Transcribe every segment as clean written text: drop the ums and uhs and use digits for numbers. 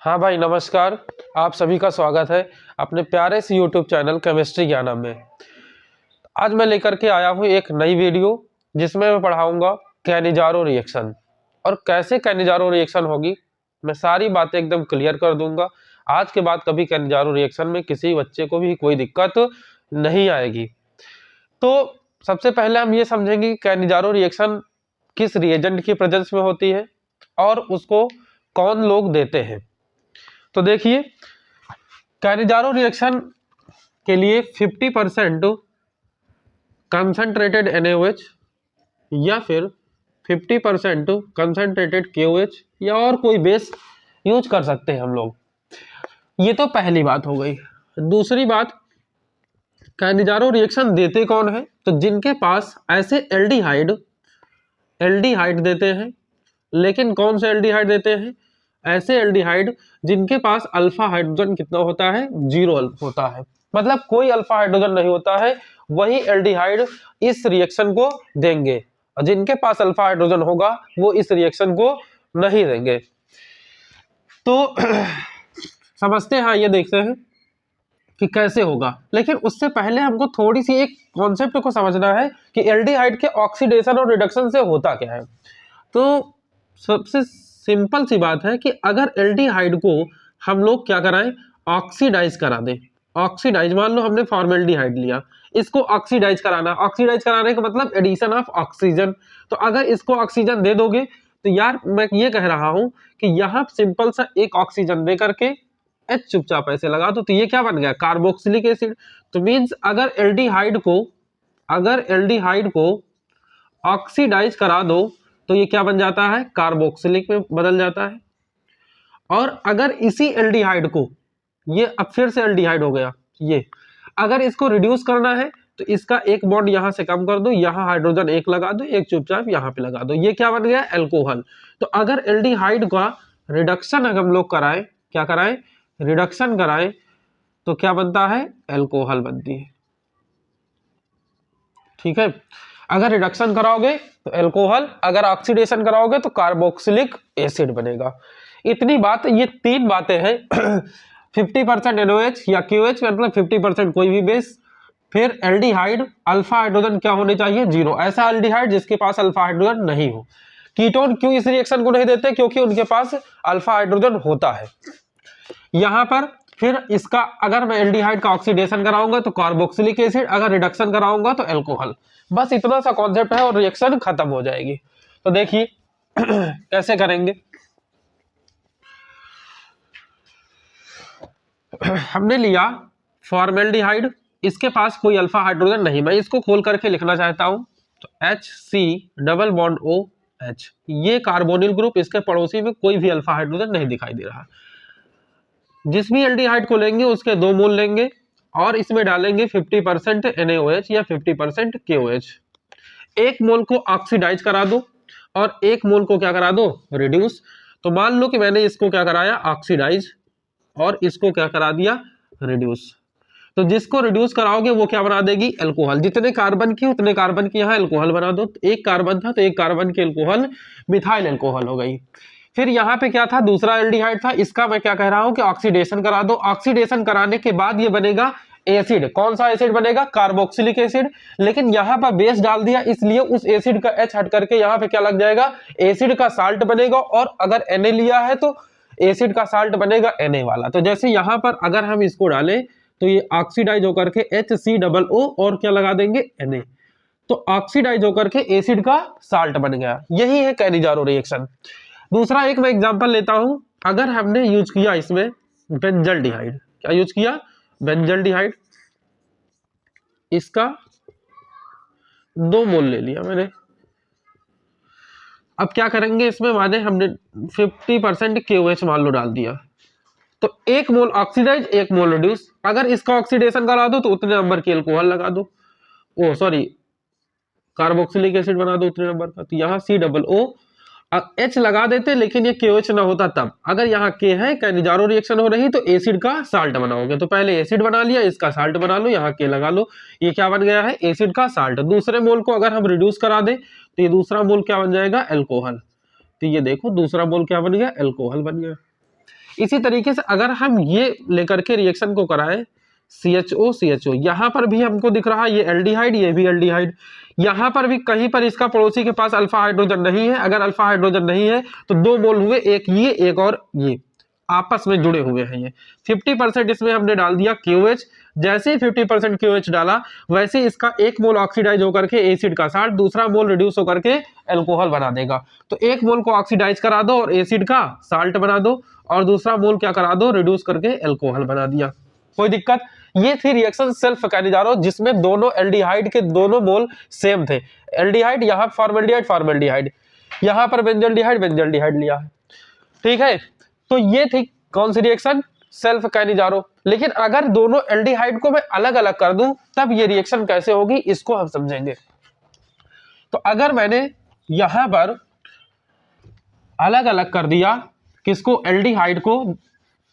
हाँ भाई नमस्कार। आप सभी का स्वागत है अपने प्यारे से यूट्यूब चैनल केमिस्ट्री ज्ञानम में। आज मैं लेकर के आया हूँ एक नई वीडियो जिसमें मैं पढ़ाऊंगा कैनिजारो रिएक्शन और कैसे कैनिजारो रिएक्शन होगी। मैं सारी बातें एकदम क्लियर कर दूंगा। आज के बाद कभी कैनिजारो रिएक्शन में किसी बच्चे को भी कोई दिक्कत नहीं आएगी। तो सबसे पहले हम ये समझेंगे कि कैनिजारो रिएक्शन किस रिएजेंट की प्रेजेंस में होती है और उसको कौन लोग देते हैं। तो देखिए, कैनिजारो रिएक्शन के लिए 50% कंसंट्रेटेड NaOH या फिर 50% कंसंट्रेटेड KOH या और कोई बेस यूज कर सकते हैं हम लोग। ये तो पहली बात हो गई। दूसरी बात, कैनिजारो रिएक्शन देते कौन है? तो जिनके पास ऐसे एल्डिहाइड देते हैं। लेकिन कौन से एल्डिहाइड देते हैं? ऐसे एल्डिहाइड जिनके पास अल्फा हाइड्रोजन कितना होता है? 0 होता है, मतलब कोई अल्फा हाइड्रोजन नहीं होता है, वही एल्डिहाइड इस रिएक्शन को देंगे। और जिनके पास अल्फा हाइड्रोजन होगा वो इस रिएक्शन को नहीं देंगे। तो समझते हैं, ये देखते हैं कि कैसे होगा। लेकिन उससे पहले हमको थोड़ी सी एक कॉन्सेप्ट को समझना है कि एल्डिहाइड के ऑक्सीडेशन और रिडक्शन से होता क्या है। तो सबसे सिंपल सी बात है कि अगर एल्डिहाइड को हम लोग क्या कराएं, ऑक्सीडाइज करा दें। ऑक्सीडाइज, मान लो हमने फॉर्मेल्डिहाइड लिया, इसको ऑक्सीडाइज कराना। ऑक्सीडाइज कराने का मतलब एडिशन ऑफ ऑक्सीजन। तो अगर इसको ऑक्सीजन दे दोगे तो यार मैं ये कह रहा हूं कि यहाँ सिंपल सा एक ऑक्सीजन दे करके H चुपचाप ऐसे लगा दो, तो ये क्या बन गया? Carboxylic acid. तो मीन्स अगर एल्डिहाइड को ऑक्सीडाइज करा दो तो ये क्या बन जाता है? कार्बोक्सिलिक में बदल जाता है। और अगर इसी एल्डिहाइड को, ये अब फिर से एल्डिहाइड हो गया, ये अगर इसको रिड्यूस करना है तो इसका एक बॉन्ड यहां से कम कर दो, यहां हाइड्रोजन एक लगा दो, एक चुपचाप यहां पे लगा दो, ये क्या बन गया? एल्कोहल। तो अगर एल्डिहाइड का रिडक्शन हम लोग कराएं, क्या कराएं? रिडक्शन कराएं, तो क्या बनता है? एल्कोहल बनती है। ठीक है, अगर रिडक्शन कराओगे तो एल्कोहल, अगर ऑक्सीडेशन कराओगे तो कार्बोक्सिलिक एसिड बनेगा। इतनी बात, ये तीन बातें हैं 50% NaOH या KOH, मतलब 50% कोई भी बेस। फिर एल्डिहाइड, अल्फा हाइड्रोजन क्या होने चाहिए? 0। ऐसा एल्डिहाइड जिसके पास अल्फा हाइड्रोजन नहीं हो। कीटोन क्यों इस रिएक्शन को नहीं देते? क्योंकि उनके पास अल्फा हाइड्रोजन होता है। यहां पर फिर इसका, अगर मैं एल्डिहाइड का ऑक्सीडेशन कराऊंगा तो कार्बोक्सिलिक एसिड, अगर रिडक्शन कराऊंगा तो एल्कोहल। बस इतना सा कॉन्सेप्ट है और रिएक्शन खत्म हो जाएगी। तो देखिए कैसे करेंगे। हमने लिया फॉर्मेल्डिहाइड, इसके पास कोई अल्फा हाइड्रोजन नहीं, मैं इसको खोल करके लिखना चाहता हूं। तो HC डबल बॉन्ड OH, ये कार्बोनिल ग्रुप, इसके पड़ोसी में कोई भी अल्फा हाइड्रोजन नहीं दिखाई दे रहा। जिस भी एल्डिहाइड को लेंगे उसके 2 मोल लेंगे और इसमें डालेंगे 50% NaOH या 50% KOH। एक मोल को ऑक्सीडाइज करा दो और एक मोल को क्या करा दो? रिड्यूस। तो मान लो कि मैंने इसको क्या कराया? ऑक्सीडाइज, और इसको क्या करा दिया? रिड्यूस। तो जिसको रिड्यूस कराओगे वो क्या बना देगी? एल्कोहल। जितने कार्बन की उतने कार्बन की यहाँ एल्कोहल बना दो। एक कार्बन था तो एक कार्बन की एल्कोहल मिथाइल एल्कोहल हो गई। फिर यहाँ पे क्या था? दूसरा एल्डिहाइड था, इसका मैं क्या कह रहा हूं कि ऑक्सीडेशन करा दो। ऑक्सीडेशन कराने के बाद ये बनेगा एसिड। कौन सा एसिड बनेगा? Carboxylic acid. लेकिन यहाँ पर बेस डाल दिया, इसलिए उस एसिड का H हट करके यहाँ पे क्या लग जाएगा? एसिड का साल्ट बनेगा। और अगर Na लिया है तो एसिड का साल्ट बनेगा Na वाला। तो जैसे यहाँ पर अगर हम इसको डालें तो ये ऑक्सीडाइज होकर के HCOO और क्या लगा देंगे? Na। तो ऑक्सीडाइज होकर के एसिड का साल्ट बन गया। यही है कैनिजारो रिएक्शन। दूसरा एक मैं एग्जांपल लेता हूं, अगर हमने यूज किया इसमें बेंजल्डिहाइड, क्या यूज किया? बेंजल्डिहाइड, इसका 2 मोल ले लिया मैंने। अब क्या करेंगे इसमें? माने हमने 50% KOH मान लो डाल दिया, तो 1 मोल ऑक्सीडाइज, 1 मोल रिड्यूस। अगर इसका ऑक्सीडेशन करा दो तो उतने नंबर की एल्कोहल लगा दो, ओ सॉरी कार्बोक्सिलिक एसिड बना दो उतने नंबर का। तो यहाँ COO H लगा देते, लेकिन ये KOH ना होता तब। अगर यहाँ K है, कैनिजारो रिएक्शन हो रही, तो एसिड का साल्ट बनाओगे। तो पहले एसिड बना लिया, इसका साल्ट बना लो, यहाँ K लगा लो, ये क्या बन गया है? एसिड का साल्ट। दूसरे मोल को अगर हम रिड्यूस करा दे तो ये दूसरा मोल क्या बन जाएगा? एल्कोहल। तो ये देखो दूसरा मोल क्या बन गया? एल्कोहल बन गया। इसी तरीके से अगर हम ये लेकर के रिएक्शन को कराएं CHO CHO, यहाँ पर भी हमको दिख रहा है ये एल्डिहाइड, ये भी एल्डिहाइड, यहाँ पर भी कहीं पर इसका पड़ोसी के पास अल्फा हाइड्रोजन नहीं है। अगर अल्फा हाइड्रोजन नहीं है तो 2 मोल हुए, एक ये एक और ये आपस में जुड़े हुए हैं। ये 50% इसमें हमने डाल दिया QH। जैसे ही 50% QH डाला वैसे इसका 1 मोल ऑक्सीडाइज होकर के एसिड का साल्ट, दूसरा मोल रिड्यूस होकर के एल्कोहल बना देगा। तो 1 मोल को ऑक्सीडाइज करा दो और एसिड का साल्ट बना दो, और दूसरा मोल क्या करा दो, रिड्यूस करके एल्कोहल बना दिया। कोई दिक्कत? ये थी रिएक्शन सेल्फ कैनिजारो, जिसमें दोनों एल्डिहाइड के दोनों मोल सेम थे। एल्डिहाइड यहाँ फॉर्मेल्डिहाइड फॉर्मेल्डिहाइड, यहाँ पर बेंजल्डिहाइड बेंजल्डिहाइड लिया है। ठीक है, तो ये थी कौन सी रिएक्शन, सेल्फ कैनिजारो। लेकिन अगर दोनों एल्डिहाइड को मैं अलग अलग कर दूं तब ये रिएक्शन कैसे होगी, इसको हम समझेंगे। तो अगर मैंने यहां पर अलग अलग कर दिया किसको, एल्डिहाइड को,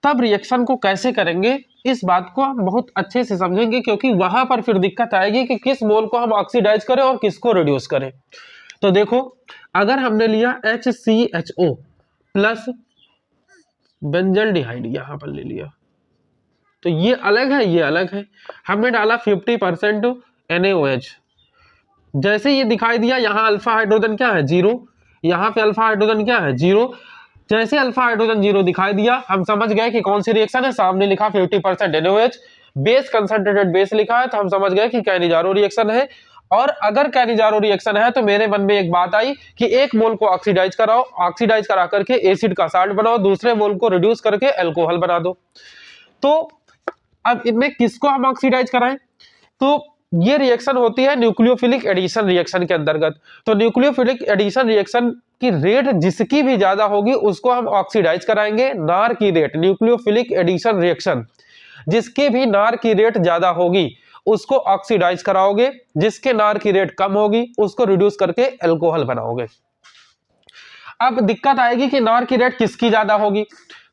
तब रिएक्शन को कैसे करेंगे, इस बात को हम बहुत अच्छे से समझेंगे, क्योंकि वहां पर फिर दिक्कत आएगी कि किस मोल को हम ऑक्सीडाइज करें और किसको रिड्यूस करें। तो देखो, अगर हमने लिया HCHO प्लस बेंजल्डिहाइड, यहां पर ले लिया, तो ये अलग है, ये अलग है। हमने डाला 50% NaOH। जैसे ये दिखाई दिया, यहाँ अल्फा हाइड्रोजन क्या है, 0, यहाँ पे अल्फा हाइड्रोजन क्या है, 0। जैसे अल्फा हाइड्रोजन 0 दिखाई दिया, हम समझ गए कि कौन सी रिएक्शन है। सामने लिखा 50% NaOH, बेस कंसंट्रेटेड बेस लिखा है, तो हम समझ गए कि कैनिजारो रिएक्शन है। और अगर कैनिजारो रिएक्शन है तो मेरे मन में एक बात आई कि 1 मोल को ऑक्सीडाइज कराओ, ऑक्सीडाइज करा करके एसिड का साल्ट बनाओ, दूसरे मोल को रिड्यूस करके एल्कोहल बना दो। तो अब इनमें किसको हम ऑक्सीडाइज कराएं, तो ये रिएक्शन होती है न्यूक्लियोफिलिक एडिशन रिएक्शन के अंतर्गत। तो न्यूक्लियोफिलिक एडिशन रिएक्शन की रेट जिसकी भी ज्यादा होगी उसको हम ऑक्सीडाइज कराएंगे। नार की रेट, न्यूक्लियोफिलिक एडिशन रिएक्शन जिसके भी नार की रेट ज्यादा होगी उसको ऑक्सीडाइज कराओगे, जिसके नार की रेट कम होगी उसको रिड्यूस करके एल्कोहल बनाओगे। अब दिक्कत आएगी कि नार की रेट किसकी ज्यादा होगी,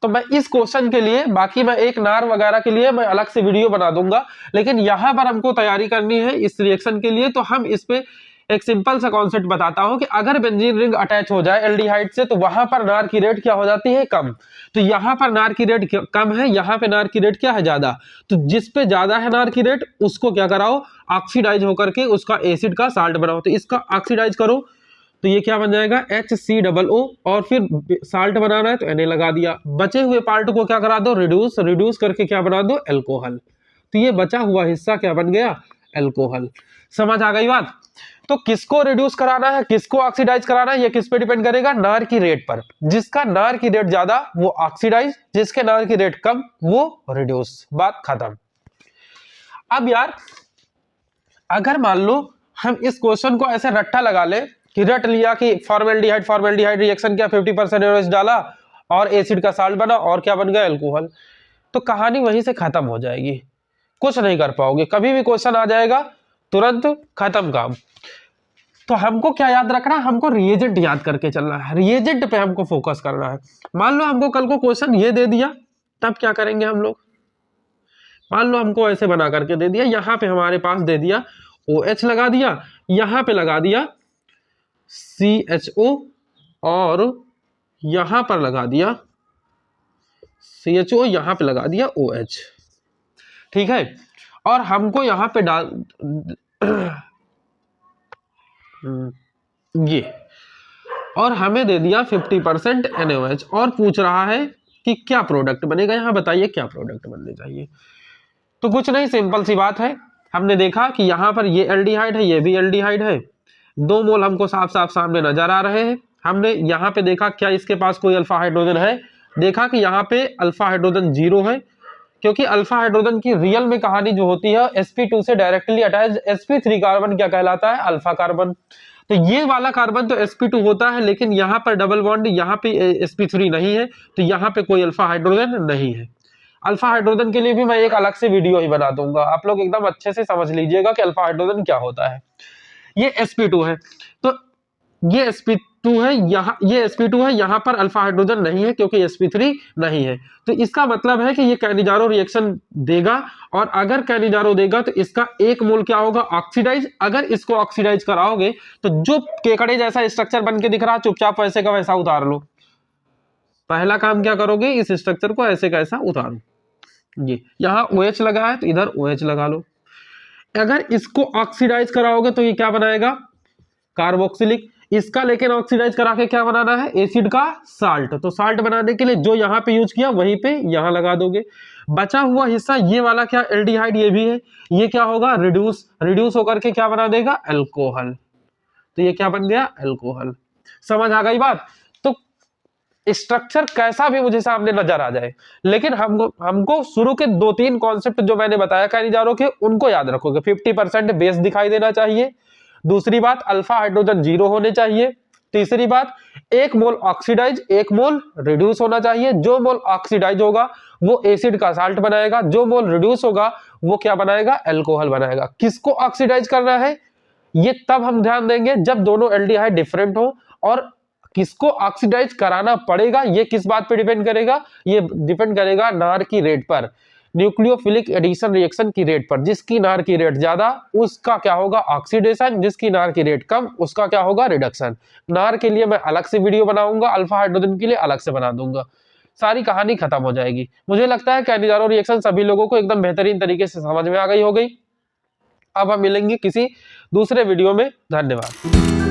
तो मैं इस क्वेश्चन के लिए, बाकी मैं एक नार वगैरह के लिए मैं अलग से वीडियो बना दूंगा, लेकिन यहां पर हमको तैयारी करनी है इस रिएक्शन के लिए। तो हम इस पे एक सिंपल सा कॉन्सेप्ट बताता हूं कि अगर बेंजीन रिंग अटैच हो जाए एल्डिहाइड से तो वहां पर नार की रेट क्या हो जाती है, कम। तो यहां पर नार की रेट कम है, यहां पे नार की रेट क्या है, ज्यादा। तो जिस पे ज्यादा है नार की रेट उसको क्या कराओ, ऑक्सीडाइज होकर के उसका एसिड का साल्ट बनाओ। तो इसका ऑक्सीडाइज करो तो ये क्या बन जाएगा, HCOO, और फिर साल्ट बनाना है तो Na लगा दिया। बचे हुए पार्ट को क्या करा दो, रिड्यूस, रिड्यूस करके क्या बना दो, एल्कोहल। तो ये बचा हुआ हिस्सा क्या बन गया, एल्कोहल। समझ आ गई बात। तो किसको रिड्यूस कराना है, किसको ऑक्सीडाइज कराना है, ये किस पे डिपेंड करेगा, नार की रेट पर। जिसका नार की रेट ज्यादा वो ऑक्सीडाइज, जिसके नार की रेट कम वो रिड्यूस। बात खत्म। अब यार अगर मान लो हम इस क्वेश्चन को ऐसे रट्टा लगा ले कि रट लिया कि फॉर्मेल्डिहाइड फॉर्मेल्डिहाइड रिएक्शन क्या, 50% NaOH डाला और एसिड का साल्ट बना और क्या बन गया, एल्कोहल, तो कहानी वहीं से खत्म हो जाएगी, कुछ नहीं कर पाओगे। कभी भी क्वेश्चन आ जाएगा तुरंत खत्म काम। तो हमको क्या याद रखना है, हमको रिएजेंट याद करके चलना है, रिएजेंट पे हमको फोकस करना है। मान लो हमको कल को क्वेश्चन ये दे दिया, तब क्या करेंगे हम लोग। मान लो हमको ऐसे बना करके दे दिया, यहां पे हमारे पास दे दिया OH लगा दिया, यहां पे लगा दिया CHO और यहां पर लगा दिया CHO, यहां पे लगा दिया OH। ठीक है, और हमको यहां पे डाल ये, और हमें दे दिया 50% NaOH और पूछ रहा है कि क्या प्रोडक्ट बनेगा, यहां बताइए क्या प्रोडक्ट बनने चाहिए। तो कुछ नहीं, सिंपल सी बात है। हमने देखा कि यहां पर ये एल्डिहाइड है, ये भी एल्डिहाइड है, 2 मोल हमको साफ साफ सामने नजर आ रहे हैं। हमने यहाँ पे देखा क्या इसके पास कोई अल्फा हाइड्रोजन है, देखा कि यहाँ पे अल्फा हाइड्रोजन 0 है, क्योंकि अल्फा हाइड्रोजन की रियल में कहानी जो होती है sp2 से डायरेक्टली अटैच sp3 कार्बन क्या कहलाता है, अल्फा कार्बन। तो ये वाला कार्बन तो sp2 होता है, लेकिन यहाँ पर डबल बॉन्ड, यहाँ पे sp3 नहीं है, तो यहाँ पे कोई अल्फा हाइड्रोजन नहीं है। अल्फा हाइड्रोजन के लिए भी मैं एक अलग से वीडियो ही बना दूंगा, आप लोग एकदम अच्छे से समझ लीजिएगा कि अल्फा हाइड्रोजन क्या होता है। ये sp2 है, तो ये sp2 है, यहाँ ये sp2 है, यहाँ पर अल्फा हाइड्रोजन नहीं है क्योंकि sp3 नहीं है। तो इसका मतलब है कि ये कैनिजारो रिएक्शन देगा, और अगर कैनिजारो देगा तो इसका 1 मोल क्या होगा, ऑक्सीडाइज। अगर इसको ऑक्सीडाइज कराओगे तो जो केकड़े जैसा स्ट्रक्चर बन के दिख रहा है चुपचाप वैसे का वैसा उतार लो, पहला काम क्या करोगे, इस स्ट्रक्चर को ऐसे का ऐसा उतारो, ये यहाँ OH लगा है तो इधर OH लगा लो। अगर इसको ऑक्सीडाइज कराओगे तो ये क्या बनाएगा, कार्बोक्सिलिक। इसका लेकिन ऑक्सीडाइज करा के क्या बनाना है, एसिड का साल्ट। तो साल्ट बनाने के लिए जो यहाँ पे यूज किया वहीं पे यहाँ लगा दोगे। बचा हुआ हिस्सा ये वाला क्या, एल्डिहाइड ये भी है, ये क्या होगा, रिड्यूस होकर के क्या बना देगा, अल्कोहल। तो ये क्या बन गया, अल्कोहल। समझ आ गई बात। तो स्ट्रक्चर कैसा भी मुझे सामने नजर आ जाए, लेकिन हमको शुरू के 2-3 कॉन्सेप्ट जो मैंने बताया काइनेजारो के, उनको याद रखोगे। 50% बेस दिखाई देना चाहिए। दूसरी बात, अल्फा हाइड्रोजन 0 होने चाहिए। तीसरी बात, 1 मोल ऑक्सीडाइज 1 मोल रिड्यूस होना चाहिए। जो मोल ऑक्सीडाइज होगा वो एसिड का साल्ट बनाएगा, जो मोल रिड्यूस होगा वो क्या बनाएगा, अल्कोहल बनाएगा। किसको ऑक्सीडाइज करना है ये तब हम ध्यान देंगे जब दोनों एल्डिहाइड डिफरेंट हो, और किसको ऑक्सीडाइज कराना पड़ेगा ये किस बात पे डिपेंड करेगा, ये डिपेंड करेगा नार की रेट पर, न्यूक्लियोफिलिक एडिशन रिएक्शन की रेट पर। जिसकी नार की रेट ज्यादा उसका क्या होगा, ऑक्सीडेशन। जिसकी नार की रेट कम उसका क्या होगा, रिडक्शन। नार के लिए मैं अलग से वीडियो बनाऊंगा, अल्फा हाइड्रोजन के लिए अलग से बना दूंगा, सारी कहानी खत्म हो जाएगी। मुझे लगता है काइनेजारो रिएक्शन सभी लोगों को एकदम बेहतरीन तरीके से समझ में आ गई हो गई। अब हम मिलेंगे किसी दूसरे वीडियो में। धन्यवाद।